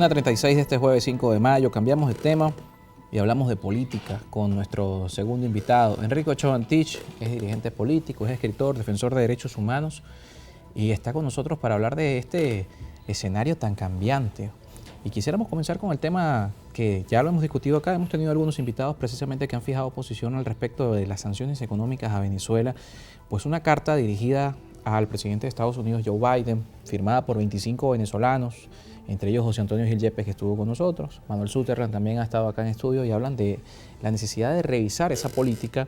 1:36 de este jueves 5 de mayo. Cambiamos de tema y hablamos de política con nuestro segundo invitado, Enrico Ochoa Antich. Es dirigente político, es escritor, defensor de derechos humanos y está con nosotros para hablar de este escenario tan cambiante. Y quisiéramos comenzar con el tema que ya lo hemos discutido acá. Hemos tenido algunos invitados precisamente que han fijado posición al respecto de las sanciones económicas a Venezuela. Pues una carta dirigida al presidente de Estados Unidos, Joe Biden, firmada por 25 venezolanos, entre ellos José Antonio Gil Yepes, que estuvo con nosotros. Manuel Sutherland también ha estado acá en estudio y hablan de la necesidad de revisar esa política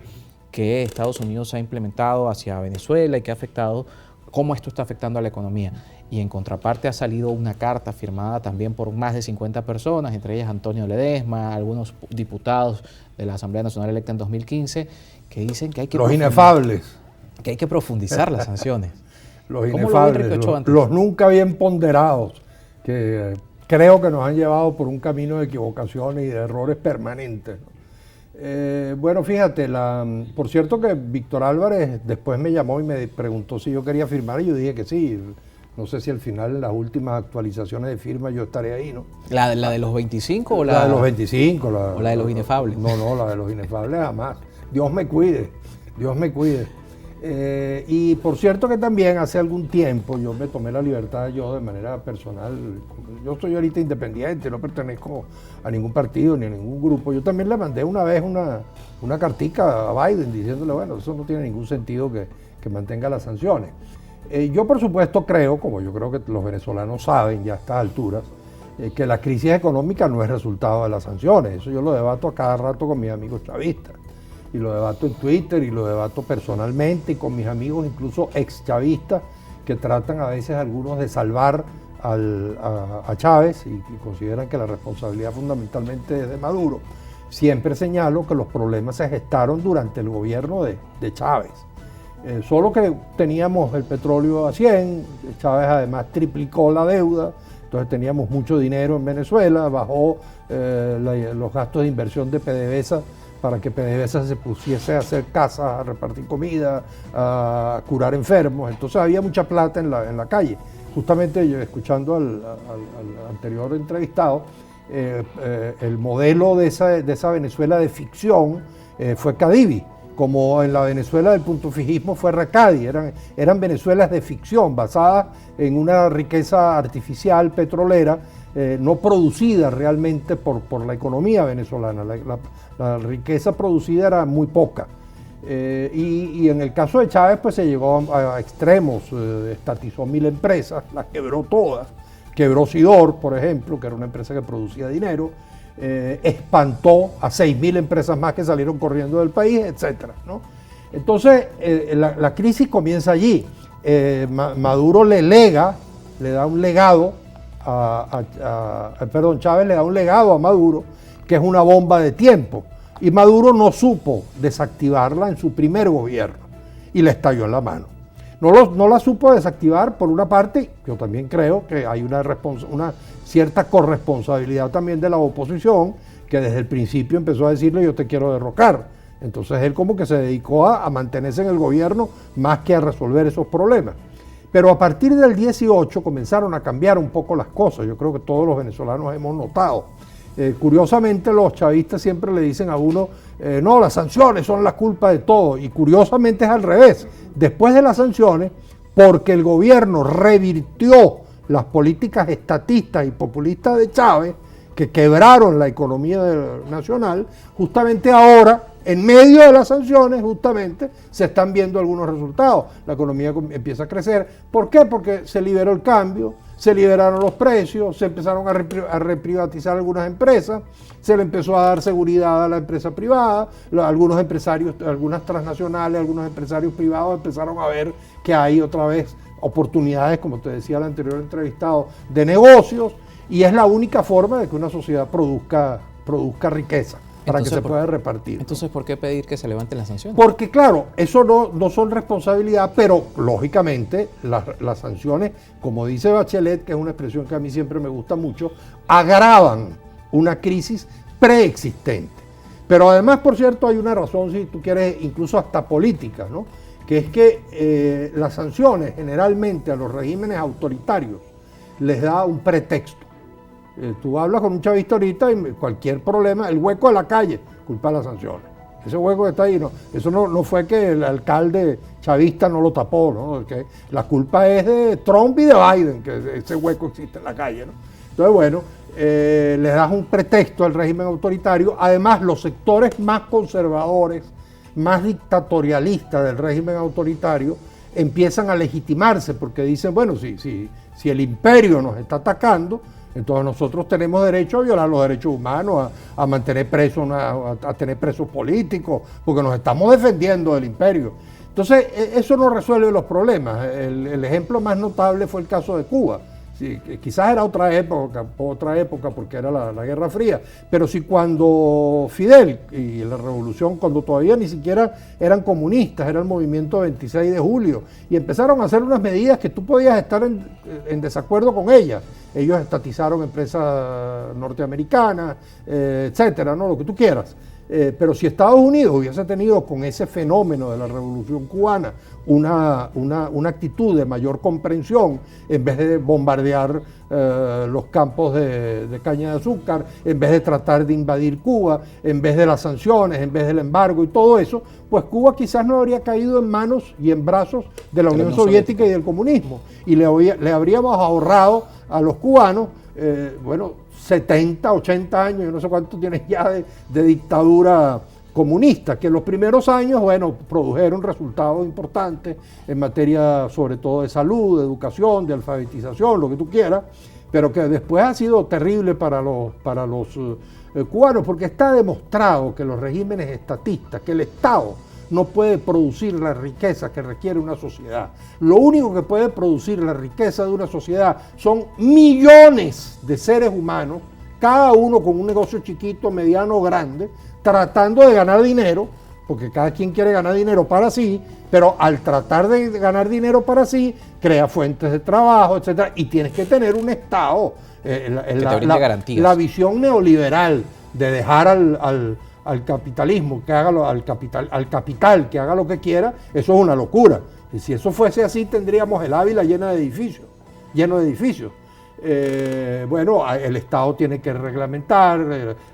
que Estados Unidos ha implementado hacia Venezuela y que ha afectado, cómo esto está afectando a la economía. Y en contraparte ha salido una carta firmada también por más de 50 personas, entre ellas Antonio Ledesma, algunos diputados de la Asamblea Nacional electa en 2015, que dicen que hay que... Los inefables. Que hay que profundizar las sanciones. Los inefables, los nunca bien ponderados, que creo que nos han llevado por un camino de equivocaciones y de errores permanentes. Bueno, fíjate, por cierto que Víctor Álvarez después me llamó y me preguntó si yo quería firmar y yo dije que sí. No sé si al final en las últimas actualizaciones de firma yo estaré ahí, ¿no? ¿La de los 25 o la de los 25? ¿O la de los inefables? No, la de los inefables jamás. Dios me cuide, Dios me cuide. Y por cierto que también hace algún tiempo yo me tomé la libertad, yo de manera personal, yo soy ahorita independiente, no pertenezco a ningún partido ni a ningún grupo. Yo también le mandé una vez una cartica a Biden diciéndole, bueno, eso no tiene ningún sentido que mantenga las sanciones. Yo por supuesto creo, como yo creo que los venezolanos saben ya a estas alturas, que la crisis económica no es resultado de las sanciones. Eso yo lo debato a cada rato con mis amigos chavistas. Y lo debato en Twitter y lo debato personalmente y con mis amigos incluso ex chavistas que tratan a veces algunos de salvar a Chávez y consideran que la responsabilidad fundamentalmente es de Maduro. Siempre señalo que los problemas se gestaron durante el gobierno de Chávez. Solo que teníamos el petróleo a 100, Chávez además triplicó la deuda, entonces teníamos mucho dinero en Venezuela, bajó los gastos de inversión de PDVSA para que PDVSA se pusiese a hacer casas, a repartir comida, a curar enfermos, entonces había mucha plata en la calle. Justamente yo, escuchando al anterior entrevistado, el modelo de esa Venezuela de ficción fue Cadivi, como en la Venezuela del punto fijismo fue Recadi, eran Venezuelas de ficción, basadas en una riqueza artificial petrolera, no producida realmente por la economía venezolana. La riqueza producida era muy poca. Y en el caso de Chávez, pues se llegó a extremos, estatizó 1000 empresas, las quebró todas, quebró Sidor, por ejemplo, que era una empresa que producía dinero, espantó a 6000 empresas más que salieron corriendo del país, etcétera, ¿no? Entonces, la crisis comienza allí. Maduro le da un legado Chávez le da un legado a Maduro, que es una bomba de tiempo, y Maduro no supo desactivarla en su primer gobierno y le estalló en la mano. No la supo desactivar por una parte. Yo también creo que hay una cierta corresponsabilidad también de la oposición, que desde el principio empezó a decirle yo te quiero derrocar. Entonces él como que se dedicó a mantenerse en el gobierno más que a resolver esos problemas. Pero a partir del 18 comenzaron a cambiar un poco las cosas. Yo creo que todos los venezolanos hemos notado. Curiosamente los chavistas siempre le dicen a uno, no, las sanciones son la culpa de todo. Y curiosamente es al revés. Después de las sanciones, porque el gobierno revirtió las políticas estatistas y populistas de Chávez, que quebraron la economía nacional, justamente ahora, en medio de las sanciones, justamente, se están viendo algunos resultados. La economía empieza a crecer. ¿Por qué? Porque se liberó el cambio, se liberaron los precios, se empezaron a reprivatizar algunas empresas, se le empezó a dar seguridad a la empresa privada, algunos empresarios, algunas transnacionales, algunos empresarios privados empezaron a ver que hay otra vez oportunidades, como te decía el anterior entrevistado, de negocios, y es la única forma de que una sociedad produzca riqueza para que se pueda repartir. Entonces, ¿por qué pedir que se levanten las sanciones? Porque claro, eso no son responsabilidad, pero lógicamente las sanciones, como dice Bachelet, que es una expresión que a mí siempre me gusta mucho, agravan una crisis preexistente. Pero además, por cierto, hay una razón, si tú quieres, incluso hasta política, ¿no? Que es que las sanciones generalmente a los regímenes autoritarios les da un pretexto. Tú hablas con un chavista ahorita y cualquier problema, el hueco de la calle, culpa de las sanciones. Ese hueco que está ahí, no, eso no fue que el alcalde chavista no lo tapó, ¿no? Que la culpa es de Trump y de Biden, que ese hueco existe en la calle, ¿no? Entonces, bueno, le das un pretexto al régimen autoritario. Además, los sectores más conservadores, más dictatorialistas del régimen autoritario, empiezan a legitimarse porque dicen, bueno, si el imperio nos está atacando, entonces nosotros tenemos derecho a violar los derechos humanos, a mantener presos, a tener presos políticos, porque nos estamos defendiendo del imperio. Entonces, eso no resuelve los problemas. El ejemplo más notable fue el caso de Cuba. Sí, quizás era otra época porque era la Guerra Fría, pero si cuando Fidel y la revolución, cuando todavía ni siquiera eran comunistas, era el movimiento 26 de julio, y empezaron a hacer unas medidas que tú podías estar en desacuerdo con ellas. Ellos estatizaron empresas norteamericanas, etcétera, ¿no? Lo que tú quieras. Pero si Estados Unidos hubiese tenido con ese fenómeno de la Revolución Cubana una actitud de mayor comprensión, en vez de bombardear los campos de caña de azúcar, en vez de tratar de invadir Cuba, en vez de las sanciones, en vez del embargo y todo eso, pues Cuba quizás no habría caído en manos y en brazos de la Unión Soviética y del comunismo, y le habríamos ahorrado a los cubanos, 70, 80 años, yo no sé cuánto tienes ya de dictadura comunista, que en los primeros años, produjeron resultados importantes en materia sobre todo de salud, de educación, de alfabetización, lo que tú quieras, pero que después ha sido terrible para los cubanos, porque está demostrado que los regímenes estatistas, que el Estado no puede producir la riqueza que requiere una sociedad. Lo único que puede producir la riqueza de una sociedad son millones de seres humanos, cada uno con un negocio chiquito, mediano o grande, tratando de ganar dinero, porque cada quien quiere ganar dinero para sí, pero al tratar de ganar dinero para sí, crea fuentes de trabajo, etcétera, y tienes que tener un Estado. La visión neoliberal de dejar al capitalismo que haga al capital que haga lo que quiera, eso es una locura. Y si eso fuese así, tendríamos el Ávila lleno de edificios. El Estado tiene que reglamentar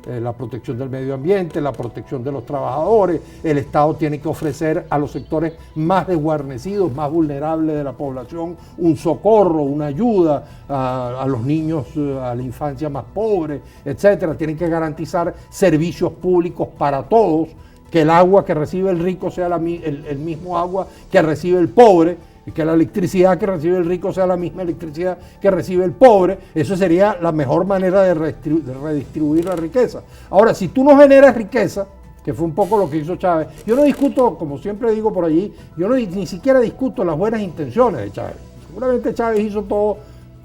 la protección del medio ambiente, la protección de los trabajadores. El Estado tiene que ofrecer a los sectores más desguarnecidos, más vulnerables de la población, un socorro, una ayuda a los niños, a la infancia más pobre, etcétera. Tienen que garantizar servicios públicos para todos, que el agua que recibe el rico sea el mismo agua que recibe el pobre, y que la electricidad que recibe el rico sea la misma electricidad que recibe el pobre. Eso sería la mejor manera de redistribuir la riqueza. Ahora, si tú no generas riqueza, que fue un poco lo que hizo Chávez, yo no discuto, como siempre digo por allí, yo ni siquiera discuto las buenas intenciones de Chávez. Seguramente Chávez hizo todo,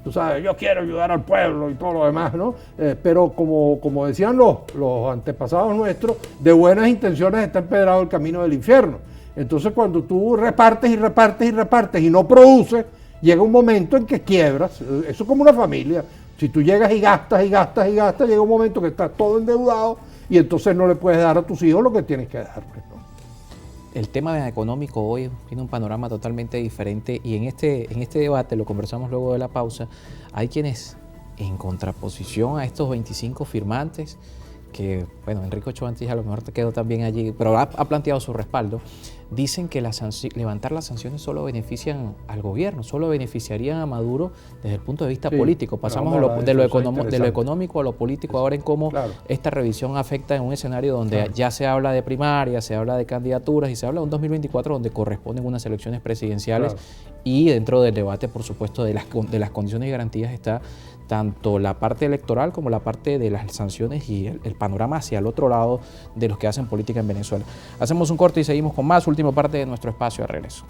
tú sabes, yo quiero ayudar al pueblo y todo lo demás, ¿no? Pero como decían los antepasados nuestros, de buenas intenciones está empedrado el camino del infierno. Entonces, cuando tú repartes y no produces, llega un momento en que quiebras. Eso es como una familia. Si tú llegas y gastas, llega un momento que estás todo endeudado y entonces no le puedes dar a tus hijos lo que tienes que dar, ¿no? El tema económico hoy tiene un panorama totalmente diferente y en este debate, lo conversamos luego de la pausa, hay quienes en contraposición a estos 25 firmantes, que, Enrique Ochoa Antich a lo mejor te quedó también allí, pero ha planteado su respaldo, dicen que levantar las sanciones solo benefician al gobierno, solo beneficiarían a Maduro desde el punto de vista político. Pasamos de lo económico a lo político ahora en cómo esta revisión afecta en un escenario donde ya se habla de primarias, se habla de candidaturas y se habla de un 2024 donde corresponden unas elecciones presidenciales y dentro del debate, por supuesto, de las condiciones y garantías está tanto la parte electoral como la parte de las sanciones y el panorama hacia el otro lado de los que hacen política en Venezuela. Hacemos un corte y seguimos con más, última parte de nuestro espacio de regreso.